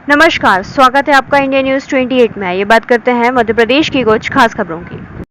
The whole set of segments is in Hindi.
नमस्कार, स्वागत है आपका इंडिया न्यूज 28 में। ये बात करते हैं मध्य प्रदेश की कुछ खास खबरों की।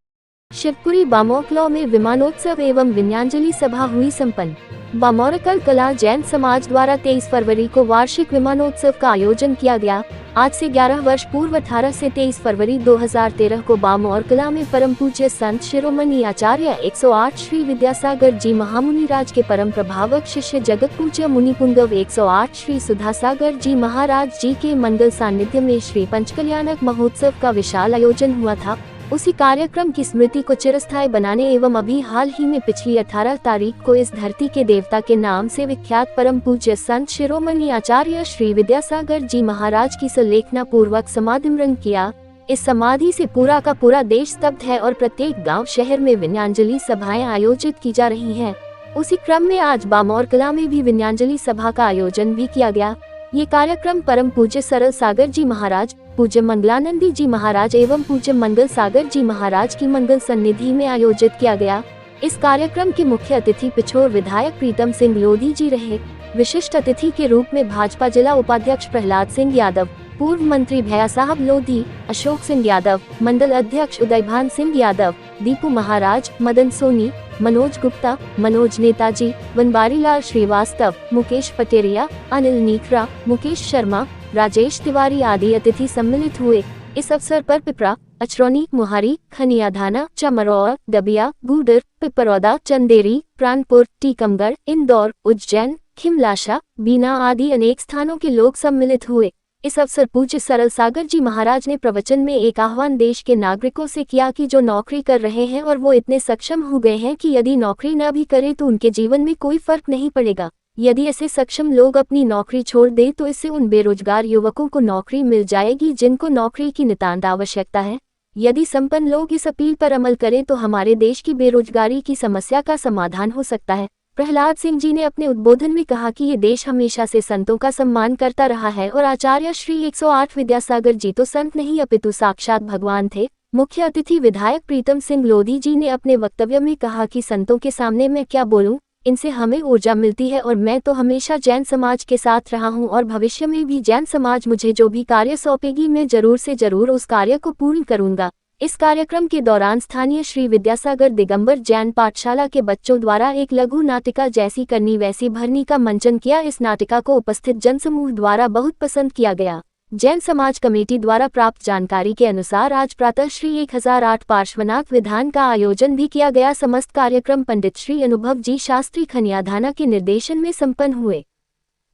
शिवपुरी बामोकलौ में विमानोत्सव एवं विन्यांजलि सभा हुई संपन्न। बामोरकल कला जैन समाज द्वारा 23 फरवरी को वार्षिक विमानोत्सव का आयोजन किया गया। आज से 11 वर्ष पूर्व 18 से 23 फरवरी 2013 को बामोरकला में परम पूज्य संत शिरोमणि आचार्य 108 श्री विद्यासागर जी महामुनिराज के परम प्रभावक शिष्य जगत पूज्य मुनि पुंगव 108 श्री सुधासागर जी महाराज जी के मंगल सानिध्य में श्री पंचकल्याणक महोत्सव का विशाल आयोजन हुआ था। उसी कार्यक्रम की स्मृति को चिरस्थायी बनाने एवं अभी हाल ही में पिछली 18 तारीख को इस धरती के देवता के नाम से विख्यात परम पूज्य संत शिरोमणि आचार्य श्री विद्यासागर जी महाराज की सलेखना पूर्वक समाधिमरण किया। इस समाधि से पूरा का पूरा देश स्तब्ध है और प्रत्येक गांव शहर में विन्यांजलि सभाएं आयोजित की जा रही हैं। उसी क्रम में आज बामोरकला में भी विन्यांजलि सभा का आयोजन भी किया गया। ये कार्यक्रम परम पूज्य सरल सागर जी महाराज, पूज्य मंगलानंदी जी महाराज एवं पूज्य मंगल सागर जी महाराज की मंगल सन्निधि में आयोजित किया गया। इस कार्यक्रम के मुख्य अतिथि पिछोर विधायक प्रीतम सिंह लोधी जी रहे। विशिष्ट अतिथि के रूप में भाजपा जिला उपाध्यक्ष प्रहलाद सिंह यादव, पूर्व मंत्री भैया साहब लोधी, अशोक सिंह यादव, मंडल अध्यक्ष उदयभान सिंह यादव, दीपू महाराज, मदन सोनी, मनोज गुप्ता, मनोज नेताजी, बनवारीलाल श्रीवास्तव, मुकेश पटेरिया, अनिल नीखरा, मुकेश शर्मा, राजेश तिवारी आदि अतिथि सम्मिलित हुए। इस अवसर पर पिपरा, अचरौनी, मुहारी, खनियाधाना, चमरौर, दबिया, गूडर, पिपरौदा, चंदेरी, प्राणपुर, टीकमगढ़, इंदौर, उज्जैन, खिमलाशा, बीना आदि अनेक स्थानों के लोग सम्मिलित हुए। इस अवसर पूज्य सरल सागर जी महाराज ने प्रवचन में एक आह्वान देश के नागरिकों से किया कि जो नौकरी कर रहे हैं और वो इतने सक्षम हो गए हैं कि यदि नौकरी न भी करें तो उनके जीवन में कोई फर्क नहीं पड़ेगा। यदि ऐसे सक्षम लोग अपनी नौकरी छोड़ दें तो इससे उन बेरोजगार युवकों को नौकरी मिल जाएगी जिनको नौकरी की नितांत आवश्यकता है। यदि संपन्न लोग इस अपील पर अमल करें तो हमारे देश की बेरोजगारी की समस्या का समाधान हो सकता है। प्रहलाद सिंह जी ने अपने उद्बोधन में कहा कि ये देश हमेशा से संतों का सम्मान करता रहा है और आचार्य श्री 108 विद्यासागर जी तो संत नहीं अपितु साक्षात भगवान थे। मुख्य अतिथि विधायक प्रीतम सिंह लोधी जी ने अपने वक्तव्य में कहा कि संतों के सामने मैं क्या बोलूं, इनसे हमें ऊर्जा मिलती है और मैं तो हमेशा जैन समाज के साथ रहा हूं और भविष्य में भी जैन समाज मुझे जो भी कार्य सौंपेगी मैं जरूर से जरूर उस कार्य को पूर्ण करूंगा। इस कार्यक्रम के दौरान स्थानीय श्री विद्यासागर दिगंबर जैन पाठशाला के बच्चों द्वारा एक लघु नाटिका जैसी करनी वैसी भरनी का मंचन किया। इस नाटिका को उपस्थित जनसमूह द्वारा बहुत पसंद किया गया। जैन समाज कमेटी द्वारा प्राप्त जानकारी के अनुसार आज प्रातः श्री 1008 पार्श्वनाथ विधान का आयोजन भी किया गया। समस्त कार्यक्रम पंडित श्री अनुभव जी शास्त्री खनियाधाना के निर्देशन में संपन्न हुए।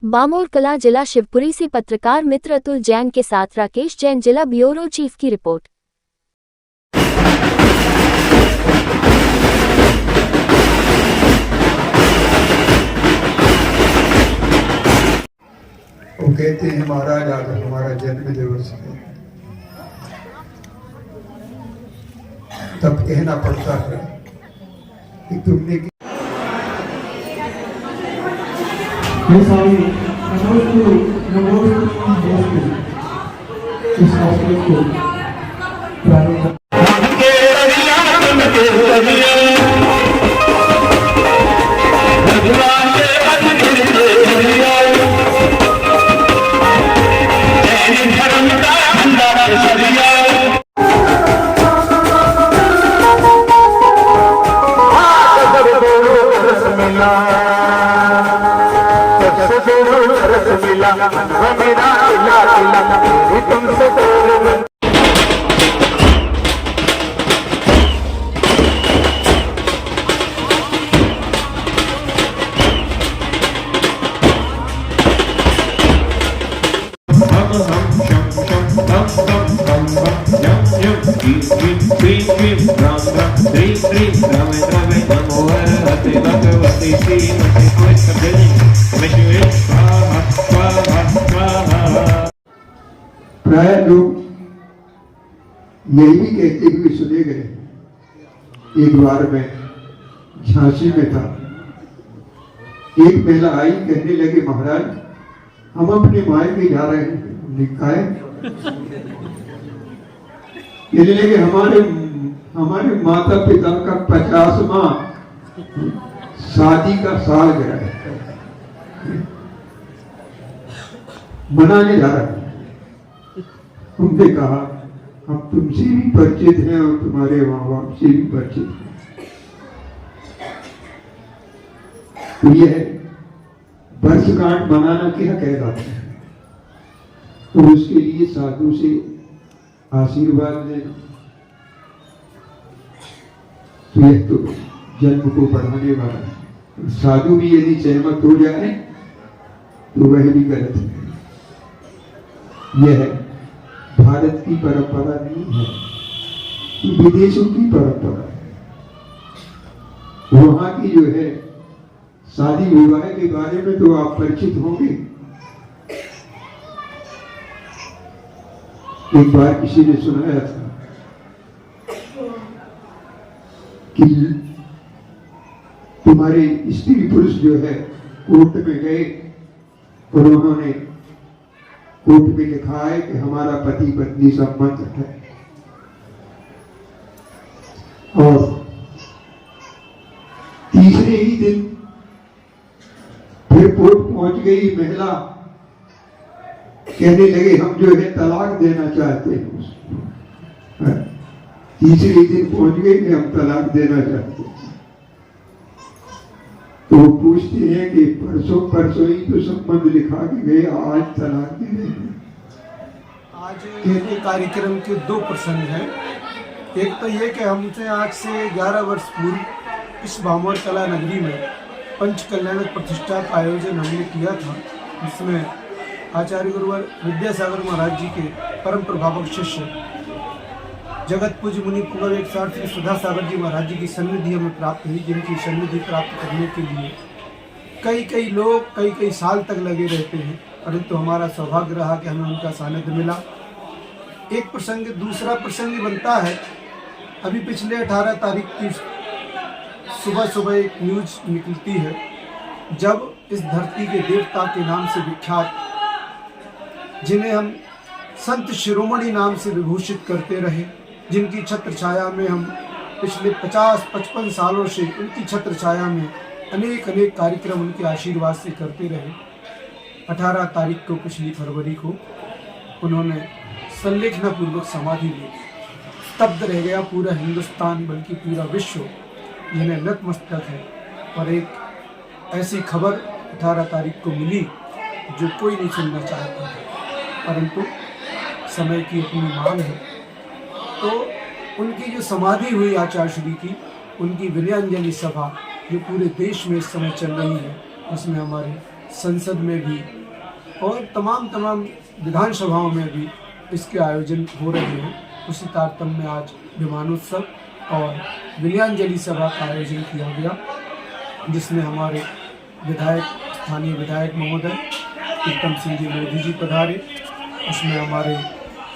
बामोरकला जिला शिवपुरी से पत्रकार मित्र अतुल जैन के साथ राकेश जैन, जिला ब्यूरो चीफ की रिपोर्ट। वो कहते हैं महाराज आज हमारा जन्म दिवस है, तब कहना पड़ता है कि तुमने प्राय लोग यही भी कहते हुए सुने गए। एक बार मैं झांसी में था, एक महिला आई, कहने लगे महाराज हम अपने मायके जा रहे हैं। लिखा है कहने लगे हमारे माता पिता का 50वां शादी का सालगिरह है, मनाने जा रहा है। हमने कहा हम तुमसे भी परिचित हैं और तुम्हारे माँ बाप से भी परिचित हैं। तो यह वर्षगांठ मनाना क्या कहलाता है, तो उसके लिए साधु से आशीर्वाद लेना, तो यह तो जन्म को बढ़ाने वाला है। साधु भी यदि सहमत हो जाए तो वह भी गलत है। यह भारत की परंपरा नहीं है, ये विदेशों की परंपरा है। वहां की जो है शादी विवाह के बारे में तो आप परिचित होंगे। एक बार किसी ने सुनाया था कि तुम्हारे स्त्री पुरुष जो है कोर्ट में गए और उन्होंने कोर्ट में लिखा है कि हमारा पति पत्नी संबंध है, और तीसरे ही दिन फिर कोर्ट पहुंच गई महिला, कहने लगे हम जो है तलाक देना चाहते हैं उसको। तीसरे दिन पहुंच गए कि हम तलाक देना चाहते हैं। तो वो पूछते हैं कि परसों ही तो संबंध लिखा के गए, आज तलाक दे रहे हैं। आज के कार्यक्रम के दो प्रसंग हैं। एक तो ये कि हमसे आज से 11 वर्ष पूर्व इस भामोर कला नगरी में पंच कल्याणक प्रतिष्ठा का आयोजन हमने किया था, जिसमें आचार्य गुरुवर विद्यासागर महाराज जी के परम प्रभावक शिष्य जगत पूज्य मुनि कुंवर एक श्री सुधा सागर जी महाराज जी की सन्निधि हमें प्राप्त हुई, जिनकी सन्निधि प्राप्त करने के लिए कई लोग कई साल तक लगे रहते हैं, परंतु हमारा सौभाग्य रहा कि हमें उनका सानिध्य मिला। एक प्रसंग, दूसरा प्रसंग बनता है, अभी पिछले 18 तारीख की सुबह एक न्यूज निकलती है, जब इस धरती के देवता के नाम से विख्यात, जिन्हें हम संत शिरोमणि नाम से विभूषित करते रहे, जिनकी छत्र छाया में हम पिछले 50-55 सालों से उनकी छत्र छाया में अनेक कार्यक्रम उनके आशीर्वाद से करते रहे। 18 तारीख को, पिछली फरवरी को, उन्होंने संलेखना पूर्वक समाधि ली। स्तब्ध रह गया पूरा हिंदुस्तान, बल्कि पूरा विश्व जिन्हें नतमस्तक है। और एक ऐसी खबर 18 तारीख को मिली जो कोई नहीं सुनना चाहता था, परंतु समय की अपनी मांग है। तो उनकी जो समाधि हुई आचार्य श्री की, उनकी विनयाञ्जलि सभा जो पूरे देश में इस समय चल रही है, उसमें हमारे संसद में भी और तमाम विधानसभाओं में भी इसके आयोजन हो रहे हैं। उसी तारतम्य में आज विमानोत्सव और विनयाञ्जलि सभा का आयोजन किया गया, जिसमें हमारे स्थानीय विधायक महोदय प्रीतम सिंह जी लोधी जी पधारे। उसमें हमारे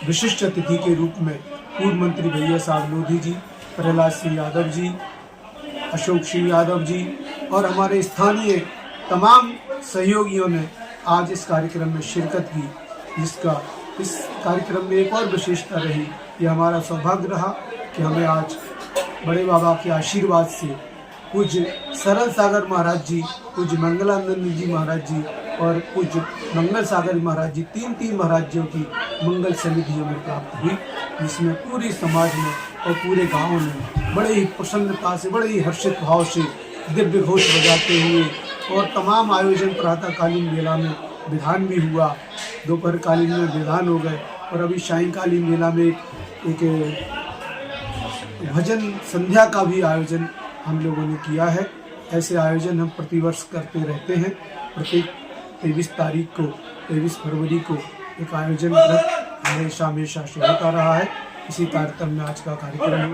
विशिष्ट अतिथि के रूप में पूर्व मंत्री भैया साहब लोधी जी, प्रहलाद सिंह यादव जी, अशोक सिंह यादव जी और हमारे स्थानीय तमाम सहयोगियों ने आज इस कार्यक्रम में शिरकत की, जिसका इस कार्यक्रम में एक और विशेषता रही। ये हमारा सौभाग्य रहा कि हमें आज बड़े बाबा के आशीर्वाद से पूज्य सरल सागर महाराज जी, पूज्य मंगलानंद जी महाराज जी और पूज्य मंगल सागर महाराज जी, तीन महाराजियों की मंगल सन्निधि हमें प्राप्त हुई, जिसमें पूरी समाज में और पूरे गांव में बड़े ही प्रसन्नता से, बड़े ही हर्षित भाव से दिव्य घोष बजाते हुए, और तमाम आयोजन प्रातःकालीन मेला में विधान भी हुआ, दोपहर कालीन में विधान हो गए, और अभी सायंकालीन मेला में एक भजन संध्या का भी आयोजन हम लोगों ने किया है। ऐसे आयोजन हम प्रतिवर्ष करते रहते हैं। प्रत्येक 23 फरवरी को एक आयोजन हमेशा से होता रहा है। इसी तारतम्य में आज का कार्यक्रम